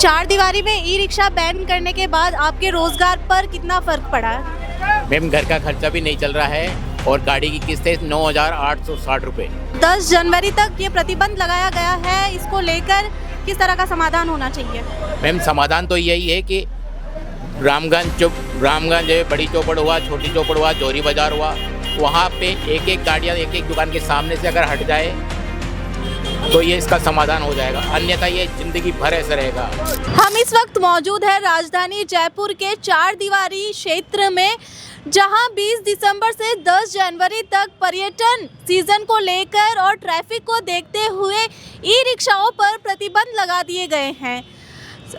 चार दीवारी में ई रिक्शा बैन करने के बाद आपके रोजगार पर कितना फर्क पड़ा है? मैम घर का खर्चा भी नहीं चल रहा है और गाड़ी की किस्त है 9,860 रुपये। 10 जनवरी तक ये प्रतिबंध लगाया गया है, इसको लेकर किस तरह का समाधान होना चाहिए? मैम समाधान तो यही है कि रामगंज बड़ी चौपड़ हुआ, छोटी चौपड़ हुआ, जोरी बाजार हुआ, वहाँ पे एक एक गाड़ियाँ एक एक दुकान के सामने से अगर हट जाए तो ये इसका समाधान हो जाएगा, अन्यथा ये जिंदगी भर ऐसा रहेगा। हम इस वक्त मौजूद है राजधानी जयपुर के चार दीवारी क्षेत्र में, जहां 20 दिसंबर से 10 जनवरी तक पर्यटन सीजन को लेकर और ट्रैफिक को देखते हुए ई रिक्शाओं पर प्रतिबंध लगा दिए गए हैं।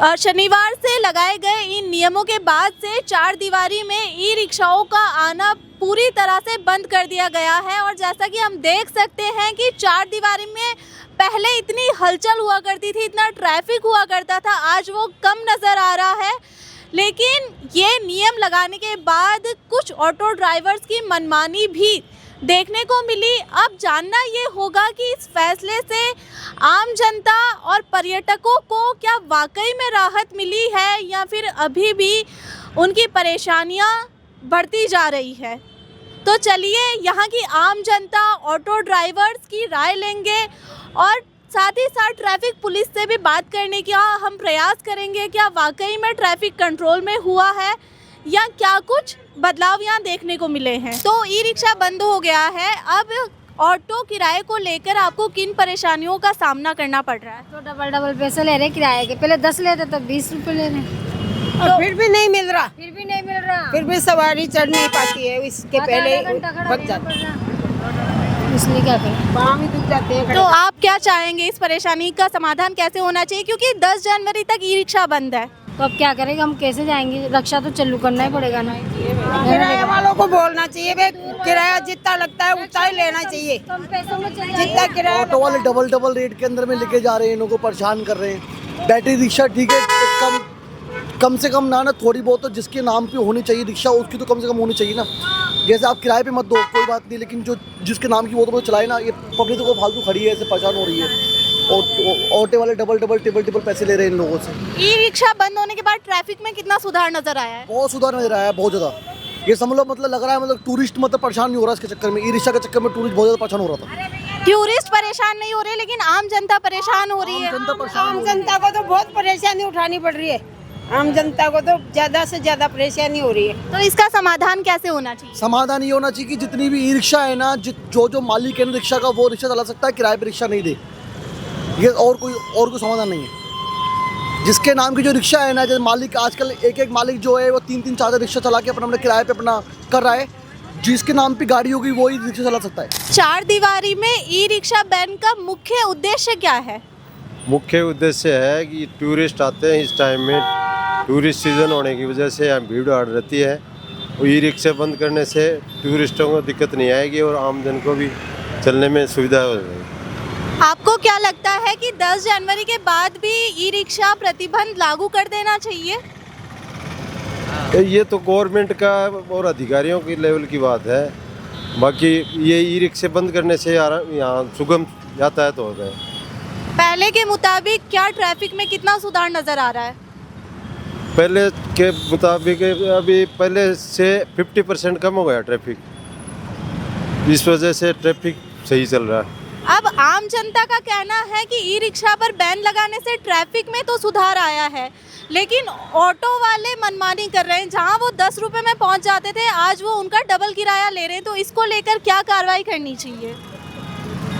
और शनिवार से लगाए गए इन नियमों के बाद से चार दीवारी में ई रिक्शाओं का आना पूरी तरह से बंद कर दिया गया है। और जैसा कि हम देख सकते हैं कि चार दीवारी में पहले इतनी हलचल हुआ करती थी, इतना ट्रैफिक हुआ करता था, आज वो कम नज़र आ रहा है। लेकिन ये नियम लगाने के बाद कुछ ऑटो ड्राइवर्स की मनमानी भी देखने को मिली। अब जानना ये होगा कि इस फैसले से आम जनता और पर्यटकों को क्या वाकई में राहत मिली है या फिर अभी भी उनकी परेशानियां बढ़ती जा रही है। तो चलिए यहाँ की आम जनता, ऑटो ड्राइवर्स की राय लेंगे और साथ ही साथ ट्रैफिक पुलिस से भी बात करने का हम प्रयास करेंगे। क्या वाकई में ट्रैफिक कंट्रोल में हुआ है या क्या कुछ बदलाव यहाँ देखने को मिले हैं। तो ई रिक्शा बंद हो गया है, अब ऑटो किराए को लेकर आपको किन परेशानियों का सामना करना पड़ रहा है? तो डबल पैसे ले रहे किराए के, पहले 10 लेते तो 20 रुपए ले रहे, और फिर भी नहीं मिल रहा, फिर भी सवारी चढ़ नहीं पाती है, इसके पहले बच जाती है, इसलिए क्या करें, पाँव भी दुख जाते हैं। तो आप क्या चाहेंगे, इस परेशानी का समाधान कैसे होना चाहिए? क्योंकि 10 जनवरी तक ई रिक्शा बंद है। तो अब क्या करेंगे, हम कैसे जाएंगे? रक्षा तो चालू करना ही पड़ेगा ना। किराया वालों को बोलना चाहिए, भाई किराया जितना लगता है उतना ही लेना चाहिए, कम पैसों में चल जितना किराया। ऑटो वाले डबल रेट के अंदर में लेके जा रहे हैं, इनको परेशान कर रहे हैं। बैटरी रिक्शा ठीक है, कम से कम ना थोड़ी बहुत तो जिसके नाम पे होनी चाहिए रिक्शा, उसकी तो कम से कम होनी चाहिए ना। जैसे आप किराए पे मत दो कोई बात नहीं, लेकिन जो जिसके नाम की वो तो चलाए ना। ये पब्लिक तो फालतू खड़ी है, ऐसे परेशान हो रही है। और ऑटो वाले डबल पैसे ले रहे हैं इन लोगों से। ई रिक्शा बंद होने के बाद ट्रैफिक में कितना सुधार नजर आया है? बहुत सुधार नजर आया है, बहुत ज़्यादा। ये समझ लो, मतलब लग रहा है मतलब टूरिस्ट मतलब परेशान नहीं हो रहा इसके चक्कर में। ई रिक्शा के चक्कर में टूरिस्ट बहुत ज़्यादा परेशान हो रहा था। टूरिस्ट परेशान नहीं हो रहे, लेकिन आम जनता परेशान हो रही है। आम जनता को तो बहुत परेशानी उठानी पड़ रही है, आम जनता को तो ज़्यादा से ज़्यादा परेशानी हो रही है। तो इसका समाधान कैसे होना चाहिए? समाधान ये होना चाहिए कि जितनी भी ई रिक्शा है ना, जो मालिक है ना रिक्शा का, वो रिक्शा चला सकता है, किराए पे रिक्शा नहीं दे। ये और कोई समाधान नहीं है। जिसके नाम की जो रिक्शा है ना, जैसे मालिक आजकल एक मालिक जो है वो 3-3 4 रिक्शा चला के अपना किराए पे अपना कर रहा है। जिसके नाम पे गाड़ी होगी वही रिक्शा चला सकता है। चार दीवारी में ई रिक्शा बैन का मुख्य उद्देश्य क्या है? मुख्य उद्देश्य है कि टूरिस्ट आते हैं, इस टाइम में टूरिस्ट सीज़न होने की वजह से यहाँ भीड़ भाड़ रहती है। और ई रिक्शा बंद करने से टूरिस्टों को दिक्कत नहीं आएगी और आम जन को भी चलने में सुविधा हो जाएगी। आपको क्या लगता है कि 10 जनवरी के बाद भी ई रिक्शा प्रतिबंध लागू कर देना चाहिए? ये तो गवर्नमेंट का और अधिकारियों की लेवल की बात है। बाकी ये ई रिक्शे बंद करने से यहाँ सुगम यातायात हो गए। पहले के मुताबिक क्या ट्रैफिक में कितना सुधार नजर आ रहा है? पहले के मुताबिक अभी पहले से 50% कम हो गया ट्रैफिक, इस वजह से ट्रैफिक सही चल रहा है। अब आम जनता का कहना है कि ई रिक्शा पर बैन लगाने से ट्रैफिक में तो सुधार आया है, लेकिन ऑटो वाले मनमानी कर रहे हैं। जहां वो 10 रुपए में पहुंच जाते थे, आज वो उनका डबल किराया ले रहे हैं। तो इसको लेकर क्या कार्रवाई करनी चाहिए?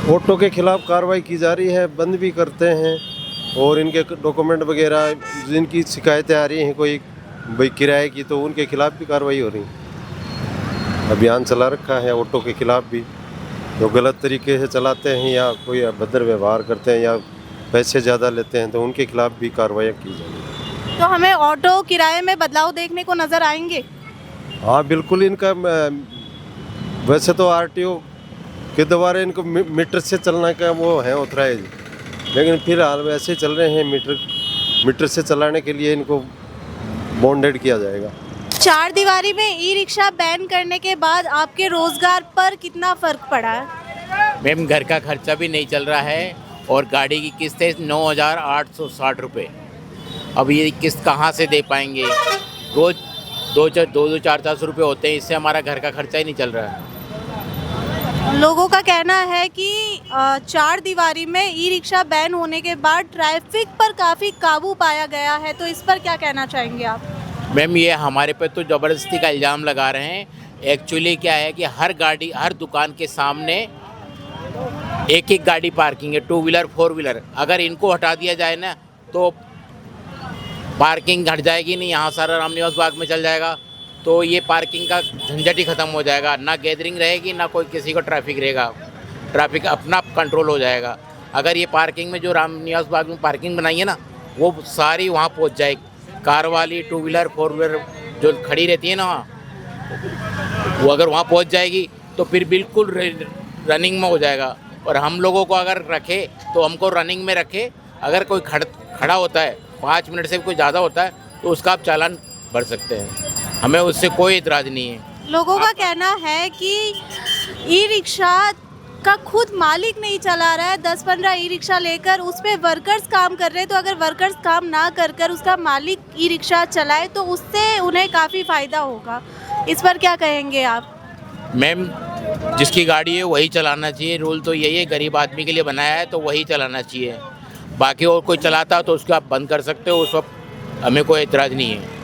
ऑटो के खिलाफ कार्रवाई की जा रही है, बंद भी करते हैं। और इनके डॉक्यूमेंट वगैरह जिनकी शिकायतें आ रही हैं कोई भाई किराए की, तो उनके खिलाफ भी कार्रवाई हो रही है। अभियान चला रखा है ऑटो के खिलाफ भी, जो गलत तरीके से चलाते हैं या कोई अभद्र व्यवहार करते हैं या पैसे ज़्यादा लेते हैं, तो उनके खिलाफ भी कार्रवाई की जाएगी। तो हमें ऑटो किराए में बदलाव देखने को नजर आएंगे? हाँ बिल्कुल। इनका वैसे तो आरटीओ के द्वारा इनको मीटर से चलने का वो है ऑथराइज, लेकिन फिलहाल वैसे चल रहे हैं मीटर से चलाने के लिए इनको बॉन्डेड किया जाएगा। चार दीवारी में ई रिक्शा बैन करने के बाद आपके रोजगार पर कितना फर्क पड़ा है? मैम घर का खर्चा भी नहीं चल रहा है और गाड़ी की किस्त है 9,860 रुपये। अब ये किस्त कहाँ से दे पाएंगे? रोज़ 200-400 रुपये होते हैं, इससे हमारा घर का खर्चा ही नहीं चल रहा है। लोगों का कहना है कि चार दीवारी में ई रिक्शा बैन होने के बाद ट्रैफिक पर काफ़ी काबू पाया गया है, तो इस पर क्या कहना चाहेंगे आप? मैम, ये हमारे पे तो ज़बरदस्ती का इल्ज़ाम लगा रहे हैं। एक्चुअली क्या है कि हर गाड़ी, हर दुकान के सामने एक एक गाड़ी पार्किंग है, 2 व्हीलर 4 व्हीलर। अगर इनको हटा दिया जाए ना तो पार्किंग हट जाएगी नहीं, यहाँ सारा रामनिवास बाग में चल जाएगा, तो ये पार्किंग का झंझट ही ख़त्म हो जाएगा। ना गैदरिंग रहेगी, ना कोई किसी को ट्रैफिक रहेगा, ट्रैफिक अपना कंट्रोल हो जाएगा। अगर ये पार्किंग में जो रामनिवास बाग में पार्किंग बनाई है ना, वो सारी वहाँ पहुँच जाएगी। कार वाली 2 व्हीलर 4 व्हीलर जो खड़ी रहती है ना वहाँ, वो अगर वहाँ पहुँच जाएगी तो फिर बिल्कुल रनिंग में हो जाएगा। और हम लोगों को अगर रखे तो हमको रनिंग में रखे। अगर कोई खड़ा होता है 5 मिनट से कोई ज़्यादा होता है तो उसका आप चालान भर सकते हैं, हमें उससे कोई इतराज़ नहीं है। लोगों का कहना है कि ई रिक्शा का खुद मालिक नहीं चला रहा है, 10-15 ई रिक्शा लेकर उस पर वर्कर्स काम कर रहे हैं, तो अगर वर्कर्स काम ना कर उसका मालिक ई रिक्शा चलाए तो उससे उन्हें काफ़ी फ़ायदा होगा। इस पर क्या कहेंगे आप? मैम, जिसकी गाड़ी है वही चलाना चाहिए। रूल तो यही है, गरीब आदमी के लिए बनाया है तो वही चलाना चाहिए। बाकी और कोई चलाता तो उसको आप बंद कर सकते हो, उस वक्त हमें कोई एतराज़ नहीं है।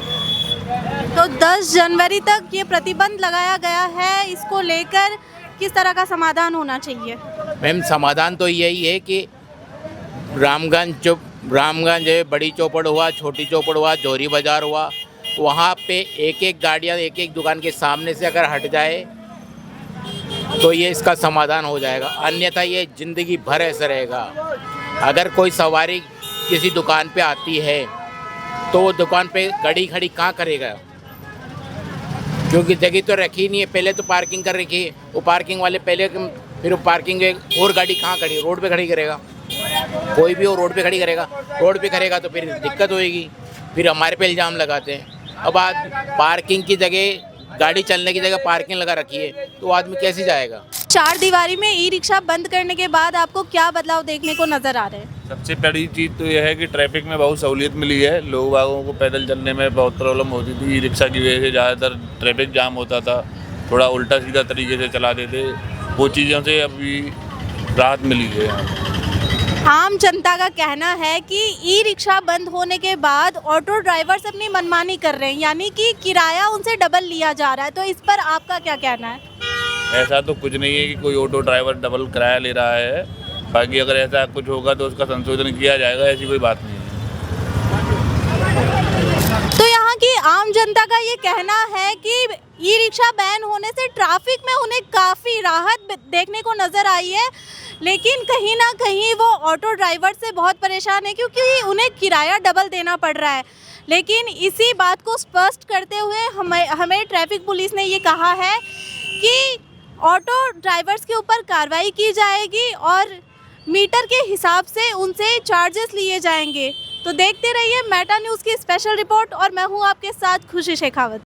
तो 10 जनवरी तक ये प्रतिबंध लगाया गया है, इसको लेकर किस तरह का समाधान होना चाहिए? मैम, समाधान तो यही है कि रामगंज है, बड़ी चौपड़ हुआ, छोटी चौपड़ हुआ, जौहरी बाज़ार हुआ, वहाँ पे एक एक गाड़ियाँ एक एक दुकान के सामने से अगर हट जाए तो ये इसका समाधान हो जाएगा। अन्यथा ये ज़िंदगी भर ऐसा रहेगा। अगर कोई सवारी किसी दुकान पे आती है तो वो दुकान पे गाड़ी खड़ी कहाँ करेगा? क्योंकि जगह तो रखी नहीं है। पहले तो पार्किंग कर रखी है, वो पार्किंग वाले पहले, फिर वो पार्किंग और गाड़ी कहाँ खड़ी, रोड पे खड़ी करेगा? कोई भी वो रोड पे खड़ी करेगा, रोड पे करेगा तो फिर दिक्कत होएगी। फिर हमारे पे इल्ज़ाम लगाते हैं। अब आज पार्किंग की जगह, गाड़ी चलने की जगह पार्किंग लगा रखी है तो आदमी कैसे जाएगा? चार दीवारी में ई रिक्शा बंद करने के बाद आपको क्या बदलाव देखने को नज़र आ रहे हैं? सबसे बड़ी चीज़ तो यह है कि ट्रैफिक में बहुत सहूलियत मिली है। लोग बागों को पैदल चलने में बहुत प्रॉब्लम होती थी, ई रिक्शा की वजह से ज़्यादातर ट्रैफिक जाम होता था, थोड़ा उल्टा सीधा तरीके से चलाते थे। वो चीज़ों से अभी राहत मिली है। आम जनता का कहना है कि ई रिक्शा बंद होने के बाद ऑटो ड्राइवर्स अपनी मनमानी कर रहे हैं, यानी कि किराया उनसे डबल लिया जा रहा है, तो इस पर आपका क्या कहना है? ऐसा तो कुछ नहीं है कि कोई ऑटो ड्राइवर डबल किराया ले रहा है। बाकी अगर ऐसा कुछ होगा तो उसका संशोधन किया जाएगा, ऐसी कोई बात नहीं है। तो यहाँ की आम जनता का ये कहना है कि ई रिक्शा बैन होने से ट्रैफिक में उन्हें काफ़ी राहत देखने को नज़र आई है, लेकिन कहीं ना कहीं वो ऑटो ड्राइवर से बहुत परेशान है क्योंकि उन्हें किराया डबल देना पड़ रहा है। लेकिन इसी बात को स्पष्ट करते हुए हमें ट्रैफिक पुलिस ने ये कहा है कि ऑटो ड्राइवर्स के ऊपर कार्रवाई की जाएगी और मीटर के हिसाब से उनसे चार्जेस लिए जाएंगे। तो देखते रहिए मेटा न्यूज़ की स्पेशल रिपोर्ट और मैं हूँ आपके साथ खुशी शेखावत।